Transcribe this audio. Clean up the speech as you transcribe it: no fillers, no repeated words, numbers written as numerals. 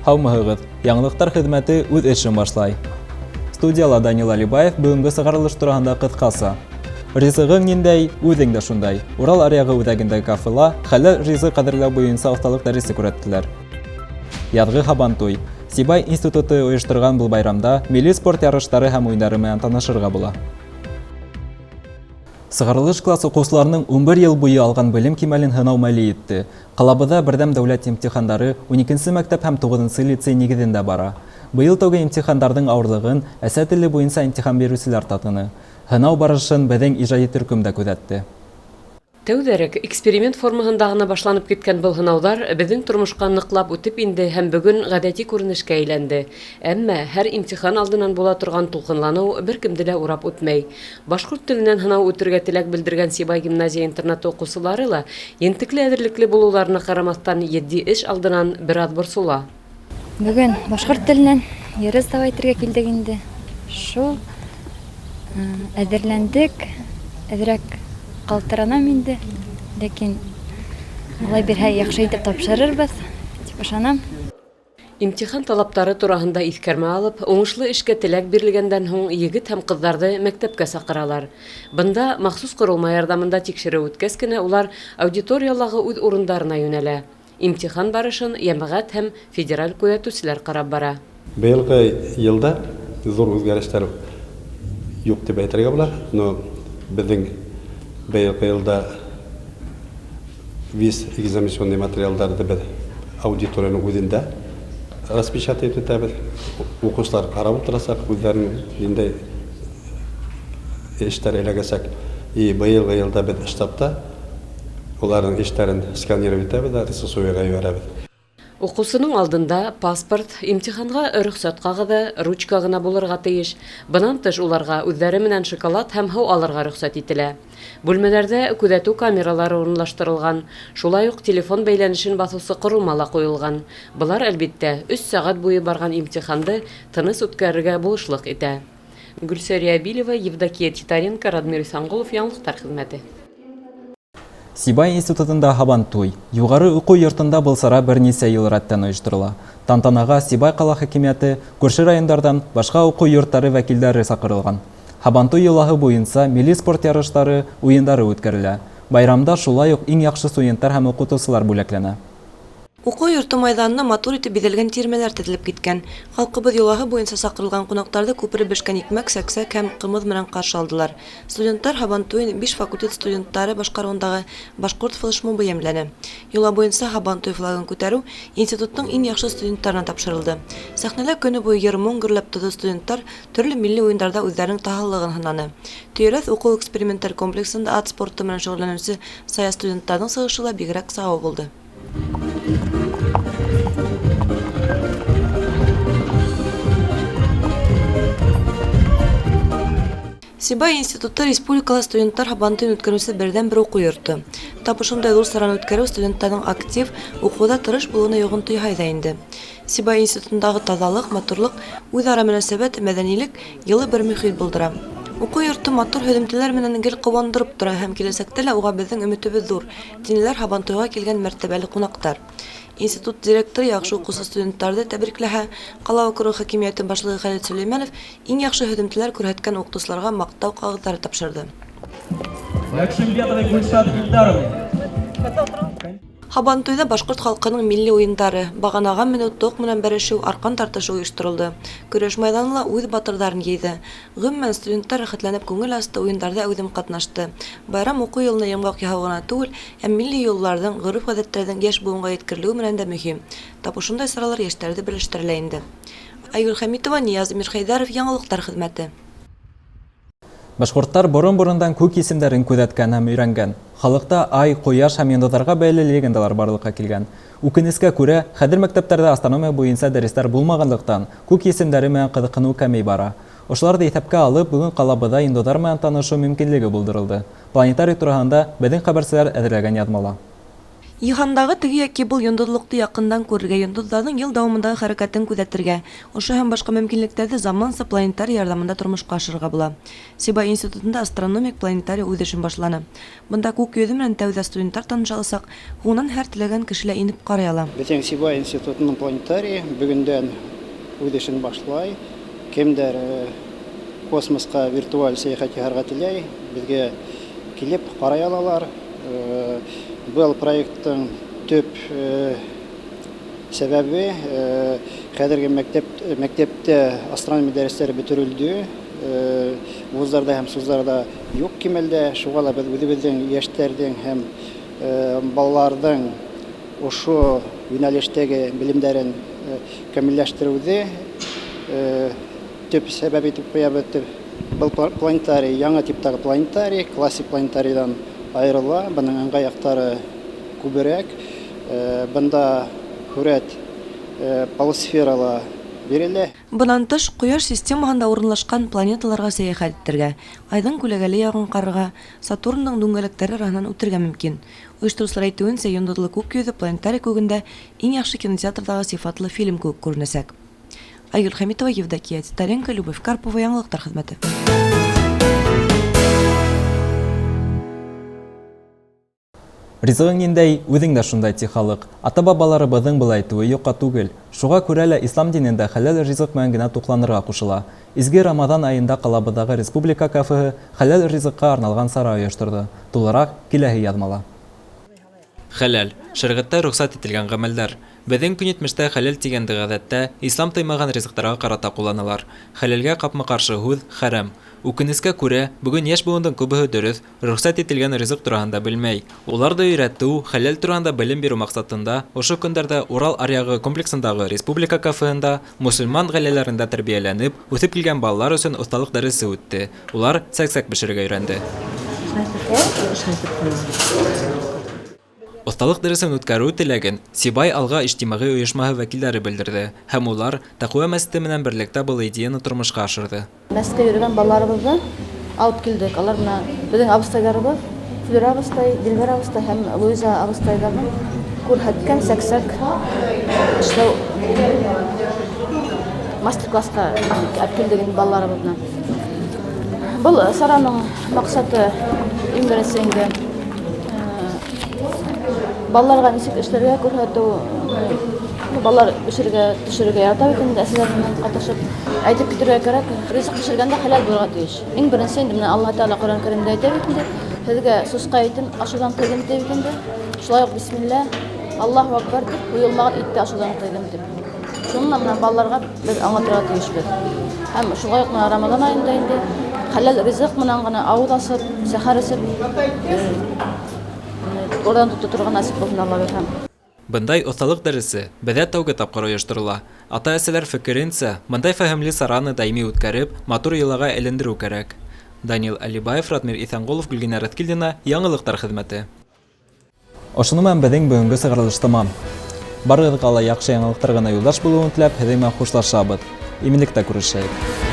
Һаумыһығыҙ, яңылыҡтар хеҙмәте үҙ эшен башлай. Студияла Данил Алибаев бүгенге сығарылыш тураһында ҡыҫҡаса. Ризығың ниндәй, үҙең дә шундай. Урал аръяғы үҙәгендәге кафела хәлле ризыҡ ҡәҙерләү буйынса оҫталыҡ дәресе күрһәттеләр. Яҙғы һабантуй. Сибай институты ойошторған был байрамда милли спорт ярыштары һәм уйындары менән танышырға була. Сығарылыш класс уҡыусыларының 11 йыл буйы алған белем кимәлен һынау мәле етте. Ҡалабыҙҙа берҙәм дәүләт имтихандары 12-нсе мәктәп һәм 9-нсы лицей нигеҙендә бара. Быйыл тәүге имтихандарҙың ауырлығын әсә теле буйынса имтихан биреүселәр татыны. Һынау барышын беҙҙең ижади төркөм дә күҙәтте. Тәүҙәрәк эксперимент формаһында ғына башланып киткән был һынауҙар беҙҙең тормошҡа ныҡлап үтеп инде һәм бөгөн ғәҙәти күренешкә әйләнде. Әммә һәр имтихан алдынан була торған тулҡынланыу бер кемде лә урап үтмәй. Башҡорт теленән һынау үтергә теләк белдергән Сибай гимназия-интернаты уҡыусылары ла ентекле әҙерлекле булыуҙарына ҡарамаҫтан етди эш алдынан бер аҙ борсола. Бөгөн башҡорт теленән йырыс тап әйтергә килдек инде. Шул әҙерләндек, әҙерәк ҡалтыранам инде, ләкин улай бирһә яҡшы итеп тапшырырбыҙ, тип ышанам. Имтихан талаптары тураһында иҫкәрмә алып, уңышлы эшкә теләк бирелгәндән һуң егет һәм ҡыҙҙарҙы мәктәпкә саҡыралар. Бында махсус ҡоролма ярҙамында тикшереү үткәс кенә улар аудиториялағы үҙ урындарына йүнәлә. Имтихан барышын йәмәғәт һәм федераль күҙәтеүселәр ҡарап бара. Быйылғы йылда зур үҙгәрештәр юҡ дип әйтергә була, но беҙҙең быйылғы йылда виз экзаменационный материалдарҙы беҙ аудиторияның үҙендә распечатать итәбеҙ. Уҡыусылар ҡарап ултырасаҡ, үҙҙәренең ниндәй эштәр эләгәсәк. Быйылғы йылда беҙ штабта уларҙың эштәрен сканировать итәбеҙ, ССО-ға ебәрәбеҙ. Уҡыусының алдында паспорт, имтиханға рөхсәт ҡағыҙы, ручка ғына булырға тейеш. Бынан тыш уларға үҙҙәре менән шоколад һәм һыу алырға рөхсәт ителә. Бүлмәләрҙә күҙәтеү камералары урынлаштырылған. Шулай уҡ телефон бәйләнешен баҫыусы ҡоролма ла ҡуйылған. Былар, әлбиттә, 3 сәғәт буйы барған имтиханды тыныс үткәрергә булышлыҡ итә. Гөлсәрия Билева, Евдокия Титаренко, Радмир Исанғолов, Яңылыҡтар хеҙмәте. Сибай институтында һабантуй. Юғары уҡыу йортонда был сара бер нисә йыл рәттән ойошторола. Тантанаға Сибай ҡала хакимиәте, күрше райондардан башҡа уҡыу йорттары вәкилдәре саҡырылған. Һабантуй йолаһы буйынса милли спорт ярыштары, уйындары үткәрелә. Байрамда шулай уҡ иң яҡшы студенттар һәм уҡытыусылар бүләкләнә. Уҡыу йорто майҙанына матур итеп биҙәлгән тирмәләр теҙелеп киткән. Халҡыбыҙ йолаһы буйынса саҡырылған ҡунаҡтарҙы күпере бешкән икмәк, сәксәк һәм ҡымыҙ менән ҡаршы алдылар. Студенттар һабантуйын 5 факультет студенттары башҡарыуындағы башҡорт флешмобы йәмләне. Йола буйынса һабантуй флагын күтәреү институттың иң яҡшы студенттарына тапшырылды. Сәхнәлә көнө буйы йыр-моң гөрләп торҙо студенттар төрлө милли уйындарҙа үҙҙәренең таһыллығын һынаны. Төйөрәҫ уҡыу эксперименттар комплексында ат спорты менән шөғөлләнеүсе сая студенттарҙың сығышы ла бигерәк сауа булды. Сибай институты республикала студенттар һабантуйын үткәреүсе берҙән-бер уҡыу йорто. Тап ошондай ҙур сараны үткәреү студенттарҙың актив, уҡыуҙа тырыш булыуына йоғонто яһай ҙа инде. Сибай институтындағы таҙалыҡ, матурлыҡ, үҙ-ара мөнәсәбәт, мәҙәнилек йылы бер мөхит булдыра. Уҡыу йорто матур һөҙөмтәләр менән гел ҡыуандырып тора һәм киләсәктә лә уға беҙҙең өмөтөбөҙ ҙур, тинеләр һабантуйға килгән мәртәбәле ҡунаҡтар. Институт директоры яҡшы уҡыусы студенттарҙы тәбрикләһә, ҡала округы хакимиәте башлығы Хәлит Сөләймәнов иң яҡшы һөҙөмтәләр күрһәткән уҡытыусыларға маҡтау ҡағыҙҙары тапшырҙы. Һабантуйҙа башҡорт халҡының милли уйындары, бағанаға менеү, тоҡ менән бәрәшеү, арҡан тартышы ойошторолдо. Көрәш майҙаны ла үҙ батырҙарын йыйҙы. Ғөмүмән студенттар рәхәтләнеп күңел асты, уйындарҙа әүҙем ҡатнашты. Байрам уҡыу йылына йомғаҡ яһау ғына түгел, милли йолаларҙың, ғөрөф-ғәҙәттәрҙең йәш быуынға еткерелеүе менән дә мөһим. Тап ошондай саралар йәштәрҙе берләштерә инде. Айгөл Хәмитова, Нияз Мирхәйҙәров, Яңылыҡтар хеҙмәте. Башҡорттар борон-борондан күк исемдәрен күҙәткән һәм өйрәнгән. Халыҡта ай, ҡояш һәм йондоҙҙарға бәйле легендалар барлыҡҡа килгән. Үкенескә күрә, хәҙер мәктәптәрҙә астрономия буйынса дәрестәр булмағанлыҡтан, күк исемдәре менән ҡыҙыҡһыныу кәмей бара. Ошоларҙы иҫәпкә алып, бөгөн ҡалабыҙҙа йондоҙҙар менән танышыу мөмкинлеге булдырылды. Планетарий тураһында беҙҙең хәбәрселәр әҙерләгән яҙмала. Йыһандагы теге яки был йондоҙлоҡто яҡындан күрергә, йондоҙҙарҙың йыл дауамындағы хәрәкәтен күҙәтергә, ошо һәм башҡа мөмкинлектәрҙе заманса планетарий ярҙамында тормошҡа ашырырға була. Сибай институтында астрономик планетарий үҙ эшен башланы. Бында күк йөҙө менән тәүҙә студенттар таныша аласаҡ, һуңынан һәр теләгән кеше лә инеп ҡарай ала. Беҙҙең Сибай институтының планетарийы бөгөндән үҙ эшен башлай. Кемдәр космосҡа виртуаль сәйәхәт яһарға теләй, беҙгә килеп ҡарай алалар. Был проекттың төп сәбәбе хәҙерге мәктәптә астрономия дәрестәре бөтөрөлдө. Вуздарда һәм суздарда юҡ кимәлдә. Шуға ла беҙ үҙебеҙҙең йәштәрҙең һәм балаларҙың ошо йүнәлештәге белемдәрен камилләштереүҙе төп сәбәп итеп ҡуябыҙ. Был планетарий, яңы типтағы планетарий, классик планетарийҙан айырыла. Бының ыңғай яҡтары күберәк. Бында һүрәт полусферала бирелә. Бынан тыш, ҡояш системаһында урынлашҡан планеталарға сәйәхәт итергә, Айҙың күләгәле яғын ҡарарға, Сатурндың дүңгәләктәре араһынан үтергә мөмкин. Ойоштороусылар әйтеүенсә, йондоҙло күк йөҙө планетарий күгендә иң яҡшы кинотеатрҙағы сифатлы фильм кеүек күренәсәк. Айгөл Хәмитова, Евдокия Титаренко, Любовь Карпова, Яңылыҡтар хеҙмәте. Ризығың ниндәй, үҙең дә шундай ти халыҡ. Ата-бабаларыбыҙҙың был әйтеүе юҡҡа түгел. Шуға күрә лә ислам динендә хәләл ризыҡ менән генә туҡланырға ҡушыла. Изге Рамаҙан айында ҡалабыҙҙағы республика кафеһы хәләл ризыҡҡа арналған сара ойошторҙо. Тулыраҡ киләһе яҙмала. Хәләл шәриғәттә рөхсәт ителгән ғәмәлдәр. Беҙҙең көнитмештә хәләл тигәнде ғәҙәттә ислам тыймаған ризыҡтарға ҡарата ҡулланылар. Хәләлгә ҡапма-ҡаршы һүҙ хәрәм. Үкенескә күрә, бөгөн йәш быуындың күбеһе дөрөҫ, рөхсәт ителгән ризыҡ тураһында белмәй. Уларҙы өйрәтеү, хәләл тураһында белем биреү маҡсатында ошо көндәрҙә Урал аръяғы комплексындағы республика кафеһында мусульман ғаиләләрендә тәрбиәләнеп, үҫеп килгән балалар өсөн оҫталыҡ дәресе үтте. Улар сәк-сәк бешерергә өйрәнде. Оҫталыҡ дәресен үткәреү теләген Сибай алға ижтимағи ойошмаһы вәкилдәре белдерҙе һәм улар Тәҡүә мәсете менән берлектә был идеяны тормошҡа ашырҙы. Мәскәү йөрөгән балаларыбыҙҙы алып килдек. Алар менән беҙҙең абыстайҙарыбыҙ, Флюра абыстай, Дилбәр абыстай һәм Луиза абыстайҙарҙың күрһәткән сәк-сәк эшләү мастер-классҡа алып килдек балаларыбыҙ менән. Был сараның маҡсаты иң беренсе инде балаларға нисек эшләргә күрһәтеү, балалар төшөргә ярата бит инде әсәләр менән ҡатнашып. Әйтеп китергә кәрәк, ризыҡ бешергәндә хәләл булырға тейеш. Иң беренсе инде менә Аллаһ Тәғәлә Ҡөрьән Кәримдә әйтә бит инде, һеҙгә сусҡа итен ашауҙан тыйҙым тип бит инде. Шулай уҡ бисмилла, Аллаһу акбар дип, һуйылмаған итте ашауҙан тыйҙым дип. Шуны менән балаларға беҙ аңлатырға тейешбеҙ. Һәм шулай уҡ менә Рамаҙан айында инде хәләл ризыҡ менән ғына ауыҙ асып, сәхәр эсеп, oradan tutturgan nasip olsun Allah'a efendim. Бындай оҫталыҡ дәресе беҙҙә тәүге тапҡыр ойошторола. Ата-әсәләр фекеренсә, бындай фәһемле сараны даими үткәреп, матур йылаға әйләндереү кәрәк. Данил Алибаев, Радмир Иҫәнғолов, Гөлгенә Рәҫкилдина, Яңылыҡтар хеҙмәте. Ошоно менән беҙҙең бөгөнгө сығарылыш тамам. Барығыҙға ла яҡшы яңылыҡтар ғына юлдаш булыуын теләп, һеҙҙең менән хушлашабыҙ. Иминлектә күрешәйек.